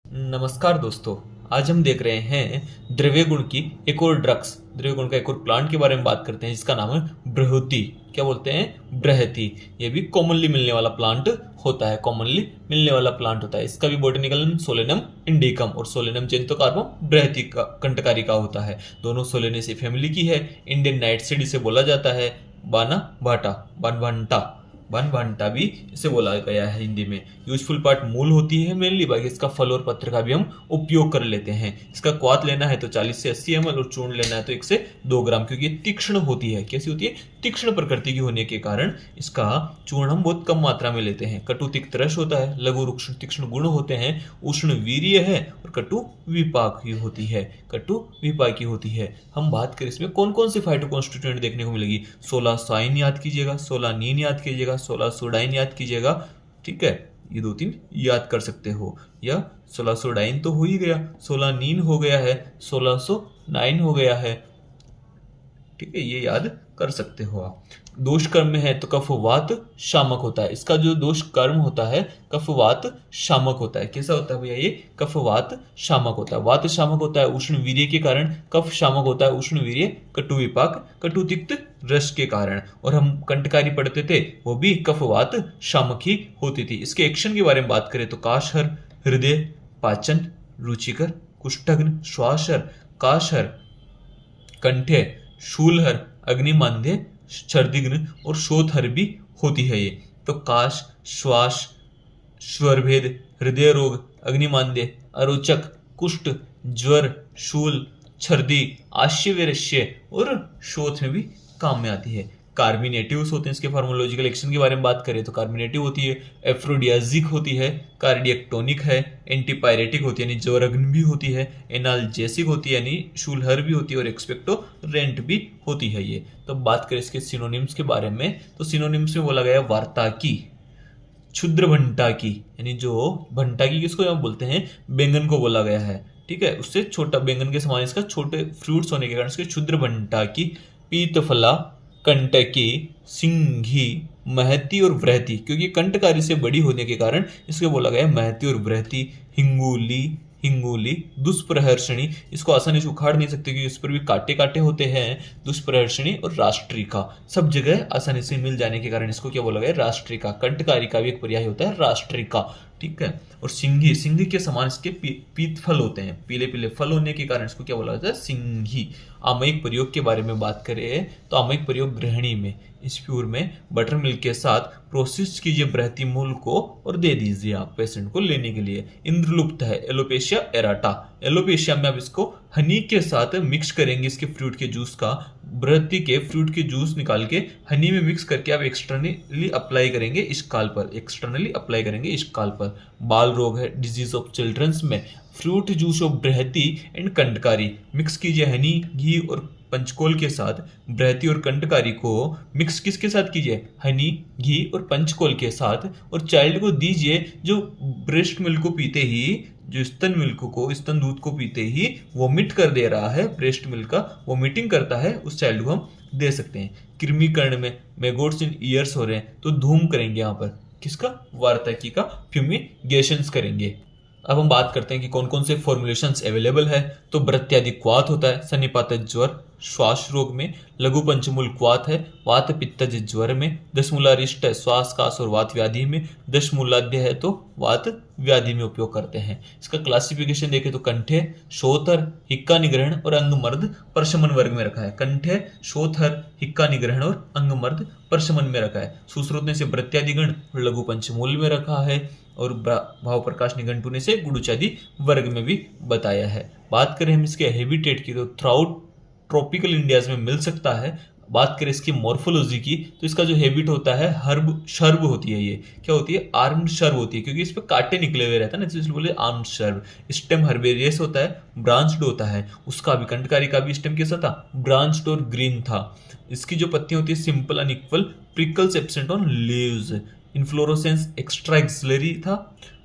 नमस्कार दोस्तों। आज हम देख रहे हैं द्रव्य गुण की एक और द्रव्य गुण का एक और प्लांट के बारे में बात करते हैं जिसका नाम है बृहति। क्या बोलते हैं? बृहति। ये भी कॉमनली मिलने वाला प्लांट होता है, कॉमनली मिलने वाला प्लांट होता है। इसका भी बॉटनिकल नेम सोलेनम इंडिकम और सोलेनम जेनिथोकार्पम बृहति का कंटकारी का होता है। दोनों सोलेनेसी फैमिली की है। इंडियन नाइटसीड इसे बोला जाता है। बाना भाटा, बनभंटा, बनभंटा भी इसे बोला गया है हिंदी में। यूजफुल पार्ट मूल होती है मेनली, बाकी इसका फल और पत्र का भी हम उपयोग कर लेते हैं। इसका क्वाथ लेना है तो 40 से 80 ml और चूर्ण लेना है तो 1 से 2 ग्राम, क्योंकि ये तीक्ष्ण होती है। कैसी होती है? तीक्ष्ण प्रकृति की होने के कारण इसका चूर्ण हम बहुत कम मात्रा में लेते हैं। कटु तिक्त रस होता है, लघु रुक्ष तीक्ष्ण गुण होते हैं, उष्ण वीर्य है और कटु विपाकी होती है। कटु विपाकी होती है। हम बात करें इसमें कौन कौन से फाइटो कॉन्स्टिट्यूएंट देखने को मिलेगी। 16 साइन याद कीजिएगा, 16 नीन याद कीजिएगा, 16 सोडाइन याद कीजिएगा। ठीक है, ये 2-3 याद कर सकते हो। या 16 सोडाइन तो हो ही गया, 16 नीन हो गया है, 1609 हो गया है। ठीक है, ये याद कर सकते हो आप। दोष कर्म में है तो कफवात शामक होता है। इसका जो दोष कर्म होता है कफवात शामक होता है। कैसा होता है भैया? ये कफवात शामक होता है। वात शामक होता है उष्ण वीर्य के कारण, कफ शामक होता है उष्ण वीर्य कटु विपाक कटु तिक्त रस के कारण। और हम कंटकारी पढ़ते थे वो भी कफवात शामक ही होती थी। इसके एक्शन के बारे में बात करें तो काशहर, हृदय, पाचन, रुचिकर, कुष्ठग्न, श्वासहर, काशहर, कंठे, शूलहर, अग्निमांद्य, छर्दिग्न और शोथहर भी होती है ये। तो काश, श्वास, स्वरभेद, हृदय रोग, अग्निमांद्य, अरोचक, कुष्ठ, ज्वर, शूल, छर्दी, आश्यवैरस्य और शोथ में भी काम में आती है। कार्बिनेटिव्स होते हैं। इसके फार्मोलॉजिकल एक्शन के बारे में बात करें तो कार्बिनेटिव होती है, एफ्रोडियाजिक होती है, कार्डियक टोनिक है, एंटीपायरेटिक होती है यानी ज्वरग्न भी होती है, एनाल्जेसिक होती है यानी शूलहर भी होती है और एक्सपेक्टोरेंट भी होती है ये। तो बात करें इसके सिनोनिम्स के बारे में तो सिनोनिम्स में बोला गया वार्ताकी, क्षुद्र भंटाकी यानी जो भंटाकी किसको यहाँ बोलते हैं? बैंगन को बोला गया है। ठीक है, उससे छोटा बैंगन के समान इसका छोटे फ्रूट्स होने के कारण इसके क्षुद्र भंटाकी, पीतफला, कंटकी, सिंघी, महती और व्रहती, क्योंकि कंटकारी से बड़ी होने के कारण इसको बोला गया महती और व्रहती। हिंगूली, हिंगूली, दुष्प्रहर्षणी, इसको आसानी से उखाड़ नहीं सकते क्योंकि इस पर भी कांटे कांटे होते हैं। दुष्प्रहर्षणी और राष्ट्रिका सब जगह आसानी से मिल जाने के कारण इसको क्या बोला गया? राष्ट्रिका। कंटकारी का भी एक पर्याय होता है राष्ट्रिका। ठीक है, और सिंघी, सिंघी के समान इसके पीत फल होते हैं, पीले पीले फल होने के कारण इसको क्या बोला जाता है? सिंघी। आमयिक प्रयोग के बारे में बात करें तो आमयिक प्रयोग गृहिणी में इस प्यूर में बटर मिल्क के साथ प्रोसेस कीजिए बृहति मूल को और दे दीजिए आप पेशेंट को लेने के लिए। इंद्रलुप्त है, एलोपेशिया एराटा। एलोपेशिया में आप इसको हनी के साथ मिक्स करेंगे, इसके फ्रूट के जूस का, बृहति के फ्रूट के जूस निकाल के हनी में मिक्स करके आप एक्सटर्नली अप्लाई करेंगे स्काल पर, एक्सटर्नली अप्लाई करेंगे स्काल पर। बाल रोग है, डिजीज ऑफ चिल्ड्रंस में fruit juice of Brihati and Kantakari mix कीजिए हनी, घी और पंचकोल के साथ। बृहति और कंटकारी को मिक्स किसके साथ कीजिए? हनी, घी और पंचकोल के साथ। और चाइल्ड को दीजिए जो ब्रेस्ट मिल्क को पीते ही, जो स्तन मिल्क को, स्तन दूध को पीते ही वोमिट कर दे रहा है, ब्रेस्ट मिल्क का वोमिटिंग करता है, उस चाइल्ड को हम दे सकते हैं। कृमिकर्ण में मैगोट्स इन ईयर्स हो रहे हैं तो धूम करेंगे यहाँ पर, किसका? वार्ताकी का फ्यूमिगेशंस करेंगे। अब हम बात करते हैं कि कौन कौन से फॉर्मुलेशंस अवेलेबल है। तो ब्रत्यादि क्वाथ होता है, सन्निपात ज्वर श्वास रोग में, लघु पंचमूल क्वाथ है वात पित्तज ज्वर में, दशमूलारिष्ट है श्वास कास और वात व्याधि में, दशमूलाद्य है तो वात व्याधि में उपयोग करते हैं। इसका क्लासिफिकेशन देखें तो कंठे, शोथर, हिक्का निग्रहण और अंगमर्द परशमन वर्ग में रखा है। कंठे, शोथर, हिक्का निग्रहण और अंगमर्द परशमन में रखा है। सुश्रुतने से ब्रत्यादिगण और लघु पंचमूल में रखा है और भाव प्रकाश निघंटु ने से गुडुचादि वर्ग में भी बताया है। बात करें हम इसके हैबिटेट की तो थ्राउट ट्रॉपिकल इंडियाज में मिल सकता है। बात करें इसकी मॉर्फोलॉजी की तो इसका जो हैबिट होता है हर्ब शर्ब होती है। ये क्या होती है? आर्म्ड शर्ब होती है, क्योंकि इस पे कांटे निकले हुए रहता है ना, इसलिए बोले आर्म्ड शर्ब। स्टेम हर्बेरियस होता है, ब्रांच्ड होता है। उसका भी कंटकारी का भी स्टेम कैसा था? ब्रांच्ड और ग्रीन था। इसकी जो पत्तियां होती है simple unequal, prickles absent on leaves, inflorescence extra axillary था।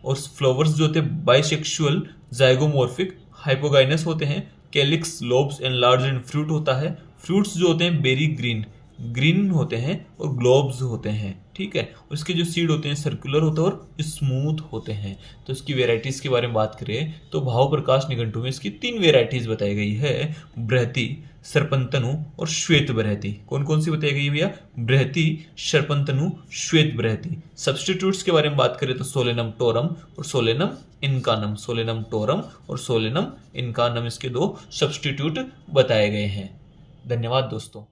और फ्लावर्स जो होते हैं बाइसेक्सुअल, जाइगोमॉर्फिक, हाइपोगाइनस होते हैं। Calyx lobes and large and fruit होता है। फ्रूट्स जो होते हैं बेरी ग्रीन, ग्रीन होते हैं और ग्लोब्स होते हैं, ठीक है। उसके जो सीड होते हैं सर्कुलर होते हैं और स्मूथ होते हैं। तो इसकी वेराइटीज के बारे में बात करें तो भाव प्रकाश निघंटु में इसकी 3 वेराइटीज बताई गई है, बृहति, सर्पंतनु और श्वेत बृहति। कौन कौन सी बताई गई है भैया? बृहति, सर्पंतनु, श्वेत बृहति। सब्स्टिट्यूट्स के बारे में बात करें तो सोलेनम टोरम और सोलेनम इनकानम, सोलेनम टोरम और सोलेनम इनकानम इसके 2 सब्स्टिट्यूट बताए गए हैं। धन्यवाद दोस्तों।